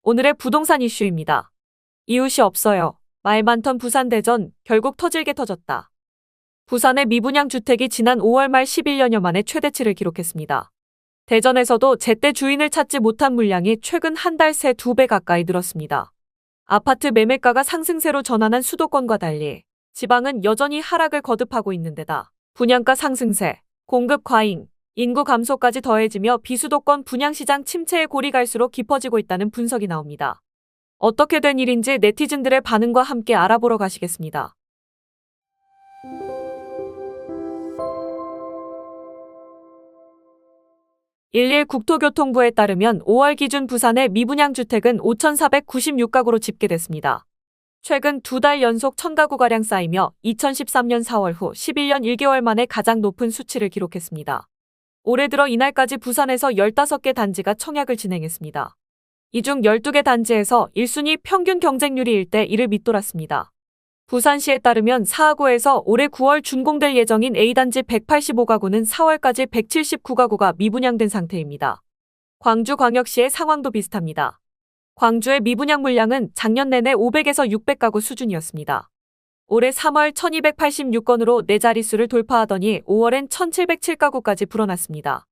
오늘의 부동산 이슈입니다. 이웃이 없어요. 말 많던 부산 대전 결국 터질게 터졌다. 부산의 미분양 주택이 지난 5월 말 11년여 만에 최대치를 기록했습니다. 대전에서도 제때 주인을 찾지 못한 물량이 최근 한 달 새 2배 가까이 늘었습니다. 아파트 매매가가 상승세로 전환한 수도권과 달리 지방은 여전히 하락을 거듭하고 있는 데다 분양가 상승세, 공급 과잉, 인구 감소까지 더해지며 비수도권 분양시장 침체의 골이 갈수록 깊어지고 있다는 분석이 나옵니다. 어떻게 된 일인지 네티즌들의 반응과 함께 알아보러 가시겠습니다. 11 국토교통부에 따르면 5월 기준 부산의 미분양 주택은 5,496가구로 집계됐습니다. 최근 2달 연속 1,000가구가량 쌓이며 2013년 4월 후 11년 1개월 만에 가장 높은 수치를 기록했습니다. 올해 들어 이날까지 부산에서 15개 단지가 청약을 진행했습니다. 이 중 12개 단지에서 1순위 평균 경쟁률이 1대 1을 밑돌았습니다. 부산시에 따르면 사하구에서 올해 9월 준공될 예정인 A단지 185가구는 4월까지 179가구가 미분양된 상태입니다. 광주광역시의 상황도 비슷합니다. 광주의 미분양 물량은 작년 내내 500에서 600가구 수준이었습니다. 올해 3월 1286건으로 4자릿수를 돌파하더니 5월엔 1707가구까지 불어났습니다.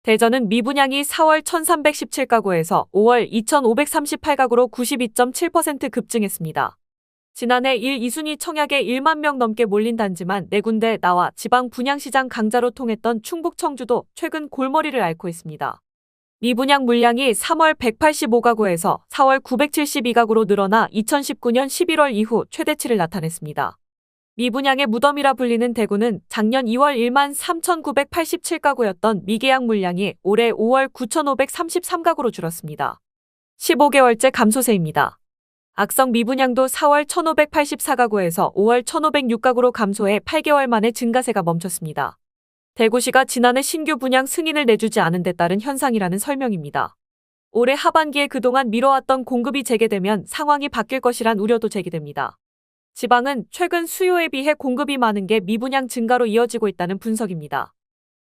대전은 미분양이 4월 1317가구에서 5월 2538가구로 92.7% 급증했습니다. 지난해 1, 2순위 청약에 1만 명 넘게 몰린 단지만 4군데 나와 지방 분양시장 강자로 통했던 충북 청주도 최근 골머리를 앓고 있습니다. 미분양 물량이 3월 185가구에서 4월 972가구로 늘어나 2019년 11월 이후 최대치를 나타냈습니다. 미분양의 무덤이라 불리는 대구는 작년 2월 1만 3,987가구였던 미계약 물량이 올해 5월 9,533가구로 줄었습니다. 15개월째 감소세입니다. 악성 미분양도 4월 1,584가구에서 5월 1,506가구로 감소해 8개월 만에 증가세가 멈췄습니다. 대구시가 지난해 신규 분양 승인을 내주지 않은 데 따른 현상이라는 설명입니다. 올해 하반기에 그동안 미뤄왔던 공급이 재개되면 상황이 바뀔 것이란 우려도 제기됩니다. 지방은 최근 수요에 비해 공급이 많은 게 미분양 증가로 이어지고 있다는 분석입니다.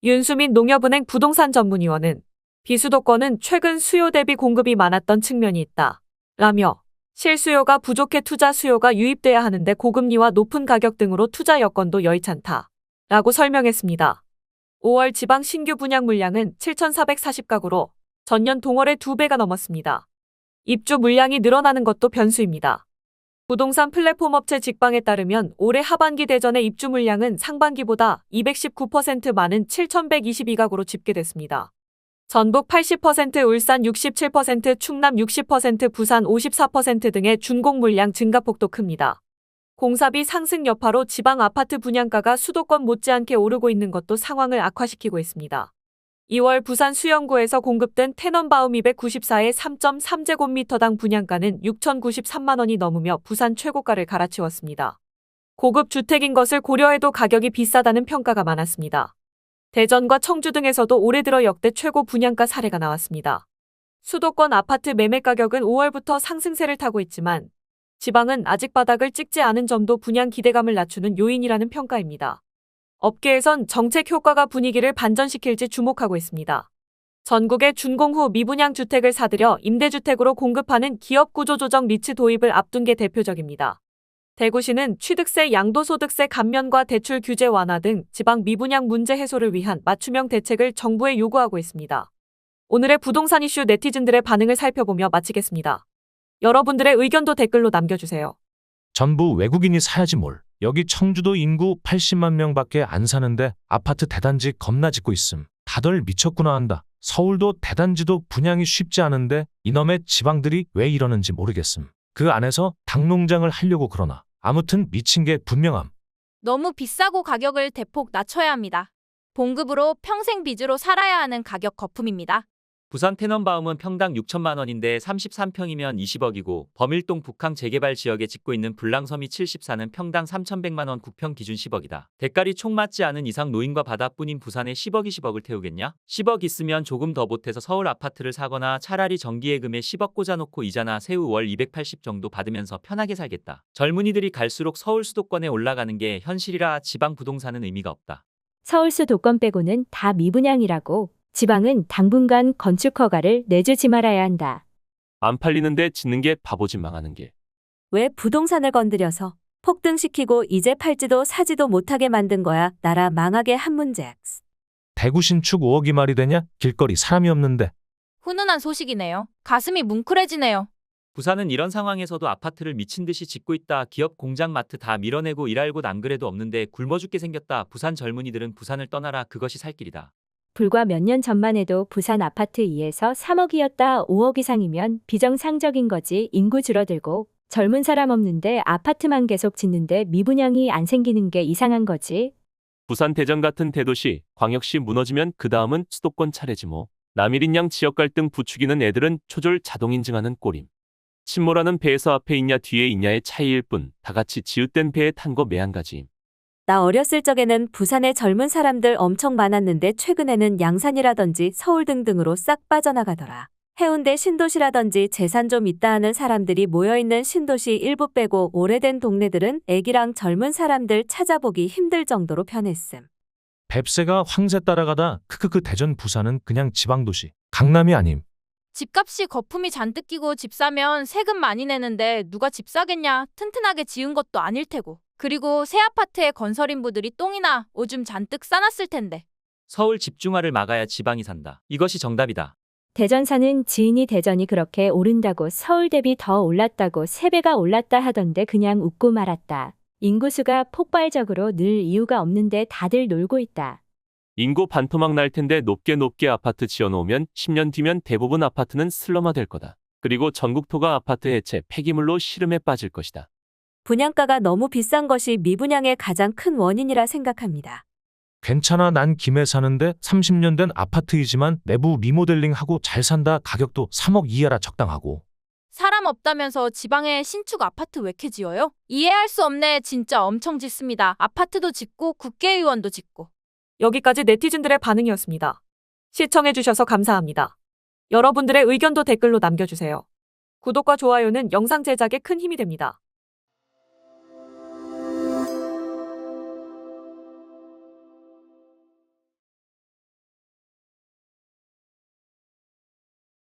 윤수민 농협은행 부동산 전문위원은 비수도권은 최근 수요 대비 공급이 많았던 측면이 있다. 라며 실수요가 부족해 투자 수요가 유입돼야 하는데 고금리와 높은 가격 등으로 투자 여건도 여의찮다. 라고 설명했습니다. 5월 지방 신규 분양 물량은 7,440가구로 전년 동월의 2배가 넘었습니다. 입주 물량이 늘어나는 것도 변수입니다. 부동산 플랫폼 업체 직방에 따르면 올해 하반기 대전의 입주 물량은 상반기보다 219% 많은 7,122가구로 집계됐습니다. 전북 80%, 울산 67%, 충남 60%, 부산 54% 등의 준공 물량 증가폭도 큽니다. 공사비 상승 여파로 지방 아파트 분양가가 수도권 못지않게 오르고 있는 것도 상황을 악화시키고 있습니다. 2월 부산 수영구에서 공급된 테넌바움 294의 3.3제곱미터당 분양가는 6,093만 원이 넘으며 부산 최고가를 갈아치웠습니다. 고급 주택인 것을 고려해도 가격이 비싸다는 평가가 많았습니다. 대전과 청주 등에서도 올해 들어 역대 최고 분양가 사례가 나왔습니다. 수도권 아파트 매매 가격은 5월부터 상승세를 타고 있지만 지방은 아직 바닥을 찍지 않은 점도 분양 기대감을 낮추는 요인이라는 평가입니다. 업계에선 정책 효과가 분위기를 반전시킬지 주목하고 있습니다. 전국의 준공 후 미분양 주택을 사들여 임대주택으로 공급하는 기업 구조조정 리츠 도입을 앞둔 게 대표적입니다. 대구시는 취득세, 양도소득세 감면과 대출 규제 완화 등 지방 미분양 문제 해소를 위한 맞춤형 대책을 정부에 요구하고 있습니다. 오늘의 부동산 이슈 네티즌들의 반응을 살펴보며 마치겠습니다. 여러분들의 의견도 댓글로 남겨주세요. 전부 외국인이 사야지 뭘. 여기 청주도 인구 80만 명밖에 안 사는데 아파트 대단지 겁나 짓고 있음. 다들 미쳤구나 한다. 서울도 대단지도 분양이 쉽지 않은데 이놈의 지방들이 왜 이러는지 모르겠음. 그 안에서 닭농장을 하려고 그러나. 아무튼 미친 게 분명함. 너무 비싸고 가격을 대폭 낮춰야 합니다. 봉급으로 평생 빚으로 살아야 하는 가격 거품입니다. 부산 테넌바움은 평당 6천만 원인데 33평이면 20억이고 범일동 북항 재개발 지역에 짓고 있는 불랑섬이 74는 평당 3,100만 원 9평 기준 10억이다. 대가리 총 맞지 않은 이상 노인과 바다뿐인 부산에 10억 20억을 태우겠냐? 10억 있으면 조금 더 보태서 서울 아파트를 사거나 차라리 정기예금에 10억 꽂아놓고 이자나 세후 월 280 정도 받으면서 편하게 살겠다. 젊은이들이 갈수록 서울 수도권에 올라가는 게 현실이라 지방 부동산은 의미가 없다. 서울 수도권 빼고는 다 미분양이라고. 지방은 당분간 건축 허가를 내주지 말아야 한다. 안 팔리는데 짓는 게 바보짓 망하는 게. 왜 부동산을 건드려서 폭등시키고 이제 팔지도 사지도 못하게 만든 거야. 나라 망하게 한 문제. 대구 신축 5억이 말이 되냐? 길거리 사람이 없는데. 훈훈한 소식이네요. 가슴이 뭉클해지네요. 부산은 이런 상황에서도 아파트를 미친 듯이 짓고 있다. 기업, 공장, 마트 다 밀어내고 일할 곳 안 그래도 없는데 굶어 죽게 생겼다. 부산 젊은이들은 부산을 떠나라. 그것이 살 길이다. 불과 몇 년 전만 해도 부산 아파트 2에서 3억이었다. 5억 이상이면 비정상적인 거지. 인구 줄어들고 젊은 사람 없는데 아파트만 계속 짓는데 미분양이 안 생기는 게 이상한 거지. 부산 대전 같은 대도시, 광역시 무너지면 그 다음은 수도권 차례지 뭐. 남일인 양 지역 갈등 부추기는 애들은 초졸 자동 인증하는 꼴임. 침몰하는 배에서 앞에 있냐 뒤에 있냐의 차이일 뿐 다 같이 지읒된 배에 탄 거 매한가지임. 나 어렸을 적에는 부산에 젊은 사람들 엄청 많았는데 최근에는 양산이라든지 서울 등등으로 싹 빠져나가더라. 해운대 신도시라든지 재산 좀 있다 하는 사람들이 모여있는 신도시 일부 빼고 오래된 동네들은 애기랑 젊은 사람들 찾아보기 힘들 정도로 변했음. 뱁새가 황새 따라가다. 크크크. 대전 부산은 그냥 지방도시. 강남이 아님. 집값이 거품이 잔뜩 끼고 집 사면 세금 많이 내는데 누가 집 사겠냐? 튼튼하게 지은 것도 아닐 테고. 그리고 새 아파트에 건설 인부들이 똥이나 오줌 잔뜩 싸놨을 텐데. 서울 집중화를 막아야 지방이 산다. 이것이 정답이다. 대전 사는 지인이 대전이 그렇게 오른다고 서울 대비 더 올랐다고 3배가 올랐다 하던데 그냥 웃고 말았다. 인구수가 폭발적으로 늘 이유가 없는데 다들 놀고 있다. 인구 반토막 날 텐데 높게 아파트 지어놓으면 10년 뒤면 대부분 아파트는 슬럼화 될 거다. 그리고 전국 토가 아파트 해체 폐기물로 시름에 빠질 것이다. 분양가가 너무 비싼 것이 미분양의 가장 큰 원인이라 생각합니다. 괜찮아. 난 김해 사는데 30년 된 아파트이지만 내부 리모델링하고 잘 산다. 가격도 3억 이하라 적당하고. 사람 없다면서 지방에 신축 아파트 왜 이렇게 지어요? 이해할 수 없네. 진짜 엄청 짓습니다. 아파트도 짓고 국회의원도 짓고. 여기까지 네티즌들의 반응이었습니다. 시청해주셔서 감사합니다. 여러분들의 의견도 댓글로 남겨주세요. 구독과 좋아요는 영상 제작에 큰 힘이 됩니다.